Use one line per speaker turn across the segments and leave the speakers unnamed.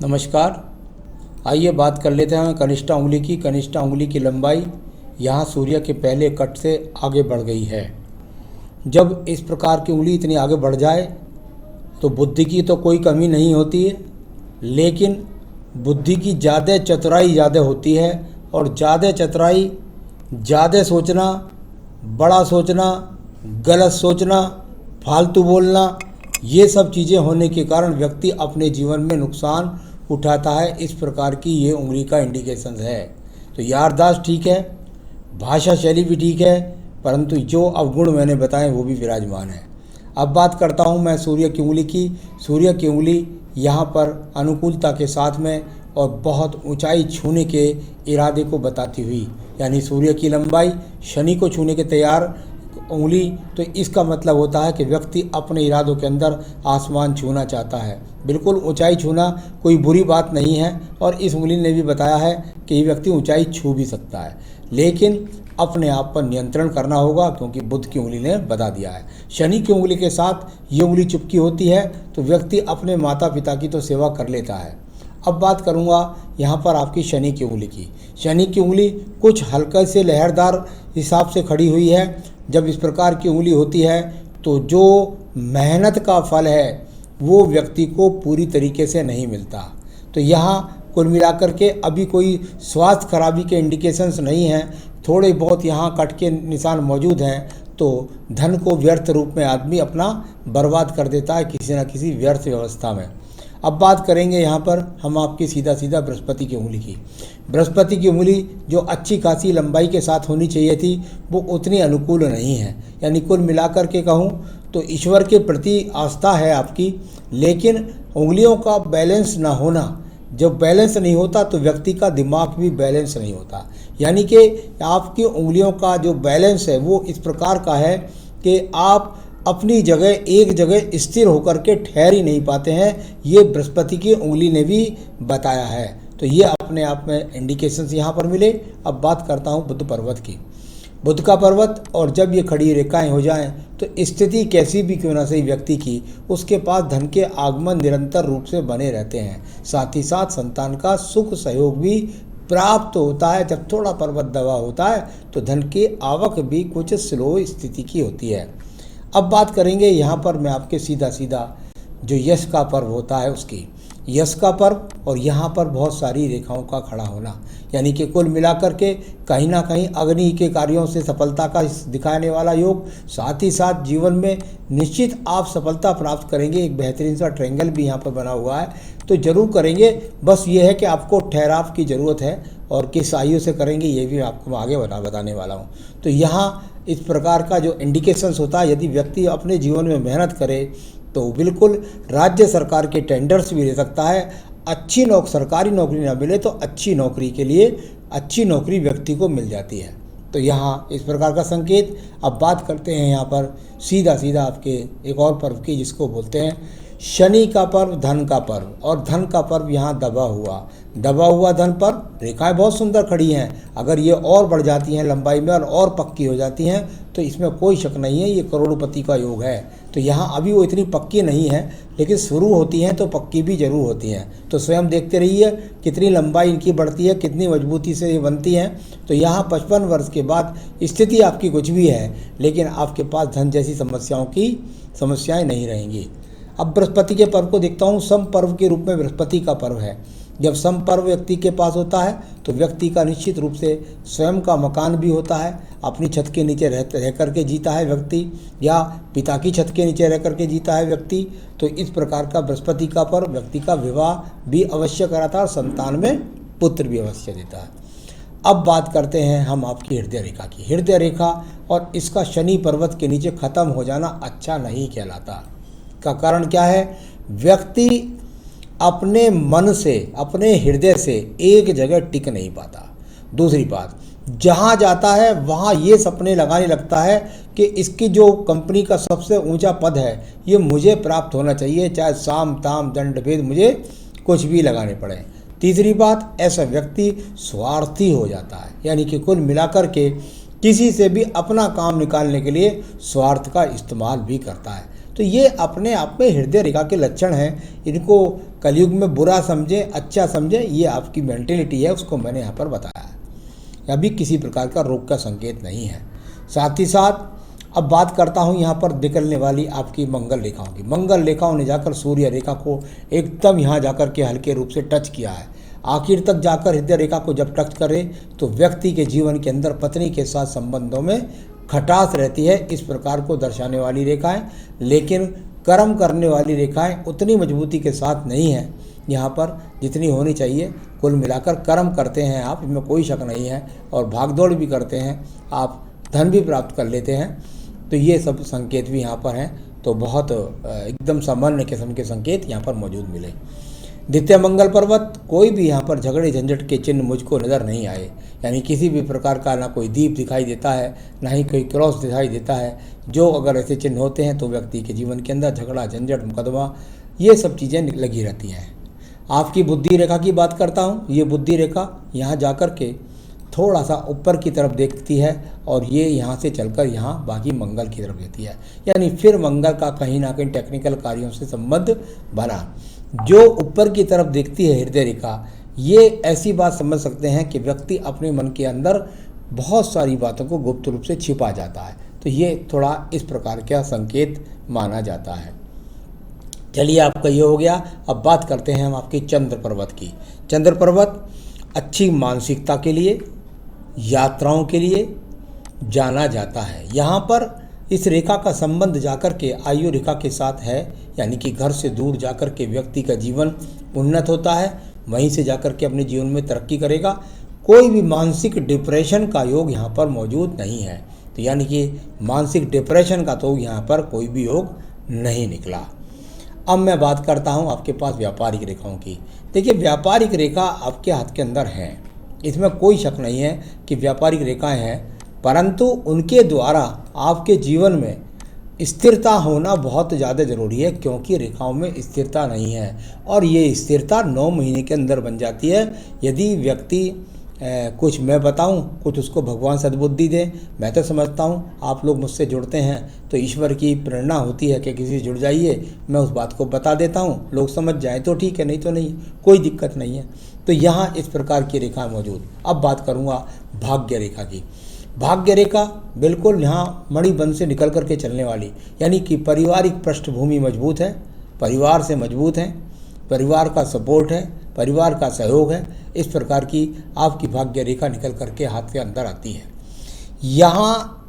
नमस्कार। आइए बात कर लेते हैं कनिष्ठा उंगली की। कनिष्ठा उंगली की लंबाई यहाँ सूर्य के पहले कट से आगे बढ़ गई है। जब इस प्रकार की उंगली इतनी आगे बढ़ जाए तो बुद्धि की तो कोई कमी नहीं होती है, लेकिन बुद्धि की ज़्यादा चतुराई ज़्यादा होती है। और ज़्यादा चतुराई, ज़्यादा सोचना, बड़ा सोचना, गलत सोचना, फालतू बोलना, ये सब चीज़ें होने के कारण व्यक्ति अपने जीवन में नुकसान उठाता है। इस प्रकार की ये उंगली का इंडिकेशन है। तो याददाश्त ठीक है, भाषा शैली भी ठीक है, परंतु जो अवगुण मैंने बताए वो भी विराजमान है। अब बात करता हूँ मैं सूर्य की उंगली की। सूर्य की उंगली यहाँ पर अनुकूलता के साथ में और बहुत ऊंचाई छूने के इरादे को बताती हुई, यानी सूर्य की लंबाई शनि को छूने के तैयार उंगली, तो इसका मतलब होता है कि व्यक्ति अपने इरादों के अंदर आसमान छूना चाहता है। बिल्कुल ऊंचाई छूना कोई बुरी बात नहीं है, और इस उंगली ने भी बताया है कि ये व्यक्ति ऊंचाई छू भी सकता है, लेकिन अपने आप पर नियंत्रण करना होगा, क्योंकि बुध की उंगली ने बता दिया है। शनि की उंगली के साथ ये उंगली चिपकी होती है तो व्यक्ति अपने माता पिता की तो सेवा कर लेता है। अब बात करूंगा यहाँ पर आपकी शनि की उंगली की। शनि की उंगली कुछ हल्के से लहरदार हिसाब से खड़ी हुई है। जब इस प्रकार की उंगली होती है तो जो मेहनत का फल है वो व्यक्ति को पूरी तरीके से नहीं मिलता। तो यहाँ कुल मिलाकर के अभी कोई स्वास्थ्य खराबी के इंडिकेशंस नहीं हैं, थोड़े बहुत यहाँ कट के निशान मौजूद हैं, तो धन को व्यर्थ रूप में आदमी अपना बर्बाद कर देता है किसी न किसी व्यर्थ व्यवस्था में। अब बात करेंगे यहाँ पर हम आपकी सीधा बृहस्पति की उंगली की। बृहस्पति की उंगली जो अच्छी खासी लंबाई के साथ होनी चाहिए थी वो उतनी अनुकूल नहीं है। यानी कुल मिलाकर के कहूँ तो ईश्वर के प्रति आस्था है आपकी, लेकिन उंगलियों का बैलेंस ना होना, जब बैलेंस नहीं होता तो व्यक्ति का दिमाग भी बैलेंस नहीं होता। यानी कि आपकी उंगलियों का जो बैलेंस है वो इस प्रकार का है कि आप अपनी जगह एक जगह स्थिर होकर के ठहर ही नहीं पाते हैं। ये बृहस्पति की उंगली ने भी बताया है। तो ये अपने आप में इंडिकेशंस यहाँ पर मिले। अब बात करता हूँ बुध पर्वत की। बुध का पर्वत, और जब ये खड़ी रेखाएं हो जाएं तो स्थिति कैसी भी क्यों ना सही व्यक्ति की, उसके पास धन के आगमन निरंतर रूप से बने रहते हैं। साथ ही साथ संतान का सुख सहयोग भी प्राप्त होता है। जब थोड़ा पर्वत दबा होता है तो धन की आवक भी कुछ स्लो स्थिति की होती है। अब बात करेंगे यहाँ पर मैं आपके सीधा जो यश का पर्व होता है उसकी। यश का पर्व और यहाँ पर बहुत सारी रेखाओं का खड़ा होना, यानी कि कुल मिलाकर के कहीं ना कहीं अग्नि के कार्यों से सफलता का दिखाने वाला योग। साथ ही साथ जीवन में निश्चित आप सफलता प्राप्त करेंगे। एक बेहतरीन सा ट्रायंगल भी यहाँ पर बना हुआ है, तो जरूर करेंगे। बस ये है कि आपको ठहराव की ज़रूरत है, और किस आयु से करेंगे ये भी आपको आगे बताने वाला हूँ। तो यहाँ इस प्रकार का जो इंडिकेशंस होता है, यदि व्यक्ति अपने जीवन में मेहनत करे तो बिल्कुल राज्य सरकार के टेंडर्स भी ले सकता है। अच्छी सरकारी नौकरी ना मिले तो अच्छी नौकरी के लिए अच्छी नौकरी व्यक्ति को मिल जाती है। तो यहाँ इस प्रकार का संकेत। अब बात करते हैं यहाँ पर सीधा आपके एक और पर्व की, जिसको बोलते हैं शनि का पर्व, धन का पर्व। और धन का पर्व यहाँ दबा हुआ धन पर रेखाएं बहुत सुंदर खड़ी हैं। अगर ये और बढ़ जाती हैं लंबाई में और पक्की हो जाती हैं तो इसमें कोई शक नहीं है, ये करोड़पति का योग है। तो यहाँ अभी वो इतनी पक्की नहीं है, लेकिन शुरू होती हैं तो पक्की भी जरूर होती हैं। तो स्वयं देखते रहिए कितनी लंबाई इनकी बढ़ती है, कितनी मजबूती से ये बनती हैं। तो यहाँ 55 वर्ष के बाद स्थिति आपकी कुछ भी है, लेकिन आपके पास धन जैसी समस्याएं नहीं रहेंगी। अब बृहस्पति के पर्व को देखता हूँ। सम पर्व के रूप में बृहस्पति का पर्व है। जब सम पर्व व्यक्ति के पास होता है तो व्यक्ति का निश्चित रूप से स्वयं का मकान भी होता है। अपनी छत के नीचे रह करके जीता है व्यक्ति, या पिता की छत के नीचे रह करके जीता है व्यक्ति। तो इस प्रकार का बृहस्पति का पर्व व्यक्ति का विवाह भी अवश्य कराता है और संतान में पुत्र भी अवश्य देता है। अब बात करते हैं हम आपकी हृदय रेखा की। हृदय रेखा और इसका शनि पर्वत के नीचे खत्म हो जाना अच्छा नहीं कहलाता। का कारण क्या है? व्यक्ति अपने मन से, अपने हृदय से एक जगह टिक नहीं पाता। दूसरी बात, जहाँ जाता है वहाँ ये सपने लगाने लगता है कि इसकी जो कंपनी का सबसे ऊंचा पद है ये मुझे प्राप्त होना चाहिए, चाहे साम ताम दंड भेद मुझे कुछ भी लगाने पड़े। तीसरी बात, ऐसा व्यक्ति स्वार्थी हो जाता है, यानी कि कुल मिलाकर के किसी से भी अपना काम निकालने के लिए स्वार्थ का इस्तेमाल भी करता है। तो ये अपने आप में हृदय रेखा के लक्षण हैं। इनको कलयुग में बुरा समझे अच्छा समझे, ये आपकी मेंटेलिटी है, उसको मैंने यहाँ पर बताया है। अभी किसी प्रकार का रोग का संकेत नहीं है। साथ ही साथ अब बात करता हूँ यहाँ पर निकलने वाली आपकी मंगल रेखाओं की। मंगल रेखाओं ने जाकर सूर्य रेखा को एकदम यहाँ जाकर के हल्के रूप से टच किया है। आखिर तक जाकर हृदय रेखा को जब टच करे तो व्यक्ति के जीवन के अंदर पत्नी के साथ संबंधों में खटास रहती है, इस प्रकार को दर्शाने वाली रेखाएं। लेकिन कर्म करने वाली रेखाएं उतनी मजबूती के साथ नहीं है यहाँ पर जितनी होनी चाहिए। कुल मिलाकर कर्म करते हैं आप, इसमें कोई शक नहीं है, और भागदौड़ भी करते हैं आप, धन भी प्राप्त कर लेते हैं। तो ये सब संकेत भी यहाँ पर हैं। तो बहुत एकदम सामान्य किस्म के संकेत यहाँ पर मौजूद मिले। द्वितीय मंगल पर्वत, कोई भी यहाँ पर झगड़े झंझट के चिन्ह मुझको नज़र नहीं आए। यानी किसी भी प्रकार का ना कोई दीप दिखाई देता है, ना ही कोई क्रॉस दिखाई देता है। जो अगर ऐसे चिन्ह होते हैं तो व्यक्ति के जीवन के अंदर झगड़ा झंझट मुकदमा ये सब चीज़ें लगी रहती हैं। आपकी बुद्धि रेखा की बात करता हूँ। ये बुद्धि रेखा यहाँ जाकर के थोड़ा सा ऊपर की तरफ देखती है और ये यहाँ से चलकर यहाँ बाकी मंगल की तरफ देती है। यानी फिर मंगल का कहीं ना कहीं टेक्निकल कार्यों से संबंध बना। जो ऊपर की तरफ देखती है हृदय रेखा, ये ऐसी बात समझ सकते हैं कि व्यक्ति अपने मन के अंदर बहुत सारी बातों को गुप्त रूप से छिपा जाता है। तो ये थोड़ा इस प्रकार का संकेत माना जाता है। चलिए, आपका ये हो गया। अब बात करते हैं हम आपके चंद्र पर्वत की। चंद्र पर्वत अच्छी मानसिकता के लिए, यात्राओं के लिए जाना जाता है। यहाँ पर इस रेखा का संबंध जाकर के आयु रेखा के साथ है। यानी कि घर से दूर जाकर के व्यक्ति का जीवन उन्नत होता है, वहीं से जाकर के अपने जीवन में तरक्की करेगा। कोई भी मानसिक डिप्रेशन का योग यहाँ पर मौजूद नहीं है। तो यानी कि मानसिक डिप्रेशन का तो यहाँ पर कोई भी योग नहीं निकला। अब मैं बात करता हूँ आपके पास व्यापारिक रेखाओं की। देखिए, व्यापारिक रेखा आपके हाथ के अंदर है, इसमें कोई शक नहीं है कि व्यापारिक रेखाएं हैं, परंतु उनके द्वारा आपके जीवन में स्थिरता होना बहुत ज़्यादा ज़रूरी है, क्योंकि रेखाओं में स्थिरता नहीं है। और ये स्थिरता 9 महीने के अंदर बन जाती है यदि व्यक्ति कुछ मैं बताऊं, कुछ उसको भगवान सद्बुद्धि दे। मैं तो समझता हूं आप लोग मुझसे जुड़ते हैं तो ईश्वर की प्रेरणा होती है कि किसी से जुड़ जाइए, मैं उस बात को बता देता हूं, लोग समझ जाएं तो ठीक है, नहीं तो नहीं, कोई दिक्कत नहीं है। तो यहाँ इस प्रकार की रेखा मौजूद। अब बात करूँगा भाग्य रेखा की। भाग्य रेखा बिल्कुल यहाँ मणिबंध से निकल करके चलने वाली, यानी कि पारिवारिक पृष्ठभूमि मजबूत है, परिवार से मजबूत है, परिवार का सपोर्ट है, परिवार का सहयोग है। इस प्रकार की आपकी भाग्य रेखा निकल करके हाथ के अंदर आती है। यहाँ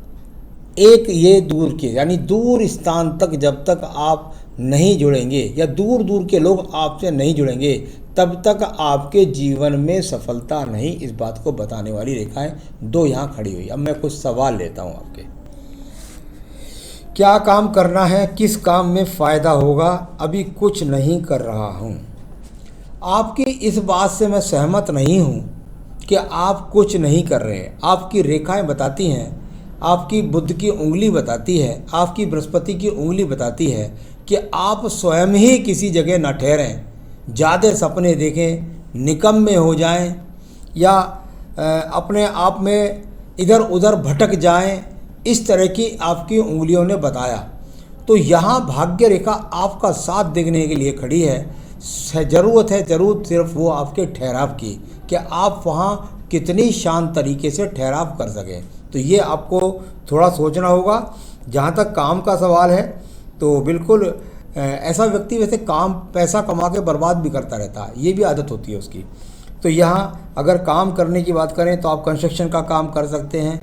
एक ये दूर के, यानी दूर स्थान तक जब तक आप नहीं जुड़ेंगे या दूर दूर के लोग आपसे नहीं जुड़ेंगे, तब तक आपके जीवन में सफलता नहीं, इस बात को बताने वाली रेखाएं दो यहाँ खड़ी हुई। अब मैं कुछ सवाल लेता हूँ आपके। क्या काम करना है, किस काम में फ़ायदा होगा, अभी कुछ नहीं कर रहा हूँ। आपकी इस बात से मैं सहमत नहीं हूँ कि आप कुछ नहीं कर रहे हैं। आपकी रेखाएं बताती हैं, आपकी बुध की उंगली बताती है, आपकी बृहस्पति की उंगली बताती है कि आप स्वयं ही किसी जगह न ठहरें, ज़्यादा सपने देखें, निकम्मे हो जाएं या अपने आप में इधर उधर भटक जाएं, इस तरह की आपकी उंगलियों ने बताया। तो यहाँ भाग्य रेखा आपका साथ देने के लिए खड़ी है। ज़रूरत है सिर्फ वो आपके ठहराव की, कि आप वहाँ कितनी शांत तरीके से ठहराव कर सकें। तो ये आपको थोड़ा सोचना होगा। जहाँ तक काम का सवाल है तो बिल्कुल ऐसा व्यक्ति वैसे काम पैसा कमा के बर्बाद भी करता रहता है, ये भी आदत होती है उसकी। तो यहाँ अगर काम करने की बात करें तो आप कंस्ट्रक्शन का काम कर सकते हैं,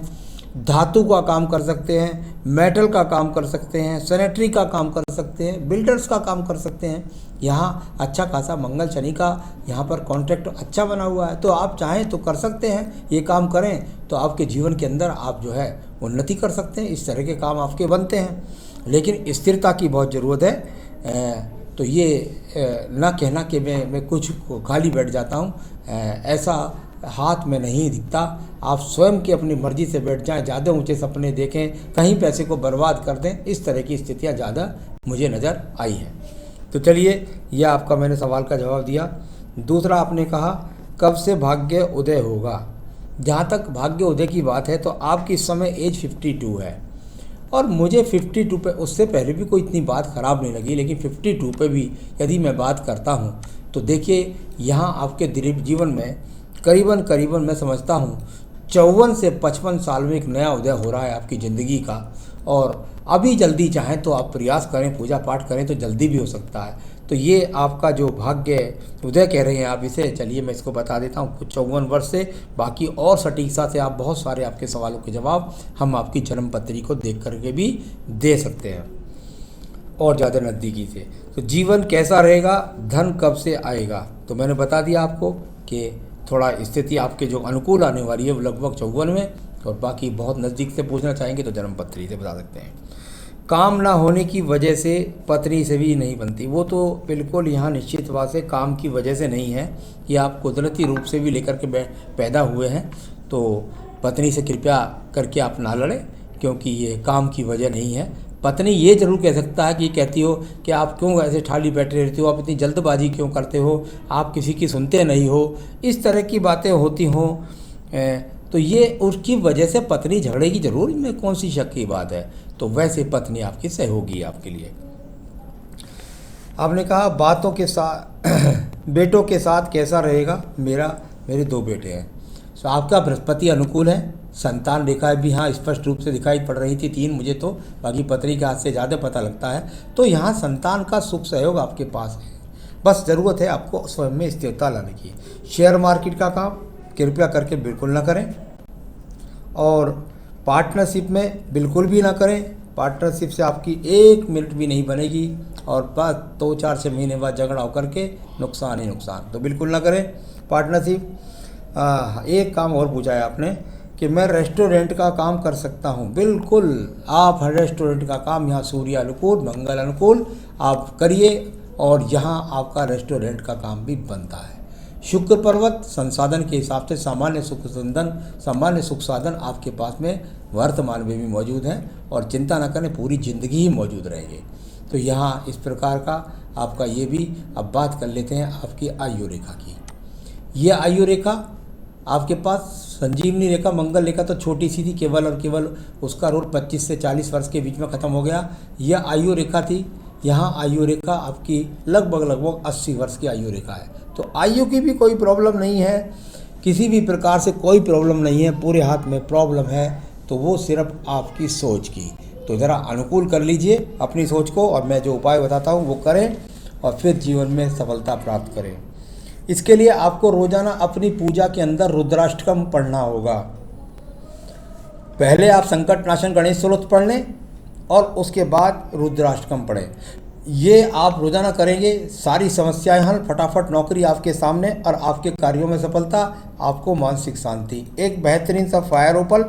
धातु का काम कर सकते हैं, मेटल का काम कर सकते हैं, सैनिटरी का काम कर सकते हैं, बिल्डर्स का काम कर सकते हैं। यहाँ अच्छा खासा मंगल शनि का यहाँ पर कॉन्ट्रैक्ट अच्छा बना हुआ है, तो आप चाहें तो कर सकते हैं। ये काम करें तो आपके जीवन के अंदर आप जो है उन्नति कर सकते हैं। इस तरह के काम आपके बनते हैं, लेकिन स्थिरता की बहुत ज़रूरत है। तो ये ना कहना कि मैं कुछ खाली बैठ जाता हूँ, ऐसा हाथ में नहीं दिखता। आप स्वयं की अपनी मर्जी से बैठ जाएं, ज़्यादा ऊंचे सपने देखें, कहीं पैसे को बर्बाद कर दें, इस तरह की स्थितियां ज़्यादा मुझे नज़र आई हैं। तो चलिए, यह आपका मैंने सवाल का जवाब दिया। दूसरा आपने कहा कब से भाग्य उदय होगा। जहाँ तक भाग्य उदय की बात है तो आपकी इस समय एज 52 है, और मुझे 52 पे, उससे पहले भी कोई इतनी बात ख़राब नहीं लगी, लेकिन 52 पे भी यदि मैं बात करता हूँ तो देखिए यहाँ आपके जीवन में करीबन मैं समझता हूँ 54 से 55 साल में एक नया उदय हो रहा है आपकी ज़िंदगी का। और अभी जल्दी चाहें तो आप प्रयास करें, पूजा पाठ करें तो जल्दी भी हो सकता है। तो ये आपका जो भाग्य उदय कह रहे हैं आप इसे, चलिए मैं इसको बता देता हूँ। कुछ 54 वर्ष से बाकी और सटीकता से आप बहुत सारे आपके सवालों के जवाब हम आपकी जन्म पत्री को देख करके भी दे सकते हैं और ज़्यादा नज़दीकी से। तो जीवन कैसा रहेगा, धन कब से आएगा, तो मैंने बता दिया आपको कि थोड़ा स्थिति आपके जो अनुकूल आने वाली है वो लगभग 54 में, और बाकी बहुत नज़दीक से पूछना चाहेंगे तो जन्म पत्री से बता सकते हैं। काम ना होने की वजह से पत्नी से भी नहीं बनती, वो तो बिल्कुल यहाँ निश्चित बात से काम की वजह से नहीं है, ये आप कुदरती रूप से भी लेकर के पैदा हुए हैं। तो पत्नी से कृपया करके आप ना लड़ें, क्योंकि ये काम की वजह नहीं है। पत्नी ये जरूर कह सकता है कि कहती हो कि आप क्यों ऐसे ठाली बैठे रहते हो, आप इतनी जल्दबाजी क्यों करते हो, आप किसी की सुनते नहीं हो, इस तरह की बातें होती हों, तो ये उसकी वजह से पत्नी झगड़ेगी जरूर, में कौन सी शक की बात है। तो वैसे पत्नी आपकी सहयोगी है आपके लिए। आपने कहा बातों के साथ बेटों के साथ कैसा रहेगा, मेरे 2 बेटे हैं। तो आपका बृहस्पति अनुकूल है, संतान रेखा भी हाँ स्पष्ट रूप से दिखाई पड़ रही थी 3 मुझे, तो बाकी पत्री के हाथ से ज़्यादा पता लगता है। तो यहाँ संतान का सुख सहयोग आपके पास है, बस ज़रूरत है आपको स्वयं में स्थिरता लाने की। शेयर मार्केट का काम कृपया करके बिल्कुल ना करें, और पार्टनरशिप में बिल्कुल भी ना करें। पार्टनरशिप से आपकी 1 मिनट भी नहीं बनेगी, और बस 2-4-6 महीने बाद झगड़ा होकर के नुकसान ही नुकसान, तो बिल्कुल ना करें पार्टनरशिप। एक काम और पूछा है आपने कि मैं रेस्टोरेंट का काम कर सकता हूं। बिल्कुल आप रेस्टोरेंट का काम यहाँ सूर्य अनुकूल मंगल अनुकूल आप करिए, और यहाँ आपका रेस्टोरेंट का काम भी बनता है। शुक्र पर्वत संसाधन के हिसाब से सामान्य सुख साधन आपके पास में वर्तमान में भी मौजूद हैं, और चिंता न करें पूरी ज़िंदगी ही मौजूद रहेंगे। तो यहाँ इस प्रकार का आपका ये भी। अब बात कर लेते हैं आपकी आयु रेखा की। ये आयु रेखा आपके पास संजीवनी रेखा मंगल रेखा तो छोटी सी थी, केवल और केवल उसका रोल 25 से 40 वर्ष के बीच में ख़त्म हो गया। यह आयु रेखा थी। यहाँ आयु रेखा आपकी लगभग 80 वर्ष की आयु रेखा है। तो आयु की भी कोई प्रॉब्लम नहीं है, किसी भी प्रकार से कोई प्रॉब्लम नहीं है। पूरे हाथ में प्रॉब्लम है तो वो सिर्फ आपकी सोच की। तो ज़रा अनुकूल कर लीजिए अपनी सोच को, और मैं जो उपाय बताता हूँ वो करें, और फिर जीवन में सफलता प्राप्त करें। इसके लिए आपको रोजाना अपनी पूजा के अंदर रुद्राष्टकम पढ़ना होगा। पहले आप संकट नाशन गणेश स्तोत्र पढ़ लें, और उसके बाद रुद्राष्टकम पढ़ें। ये आप रोजाना करेंगे, सारी समस्याएं हल, फटाफट नौकरी आपके सामने, और आपके कार्यों में सफलता, आपको मानसिक शांति। एक बेहतरीन सा फायर ओपल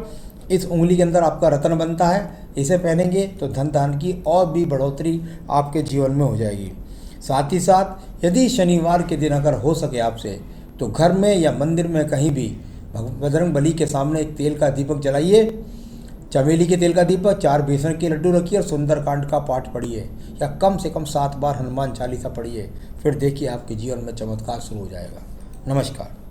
इस उंगली के अंदर आपका रत्न बनता है, इसे पहनेंगे तो धन धान की और भी बढ़ोतरी आपके जीवन में हो जाएगी। साथ ही साथ यदि शनिवार के दिन अगर हो सके आपसे, तो घर में या मंदिर में कहीं भी बजरंग बली के सामने एक तेल का दीपक जलाइए, चमेली के तेल का दीपक, 4 बेसन के लड्डू रखिए, और सुंदरकांड का पाठ पढ़िए, या कम से कम 7 बार हनुमान चालीसा पढ़िए। फिर देखिए आपके जीवन में चमत्कार शुरू हो जाएगा। नमस्कार।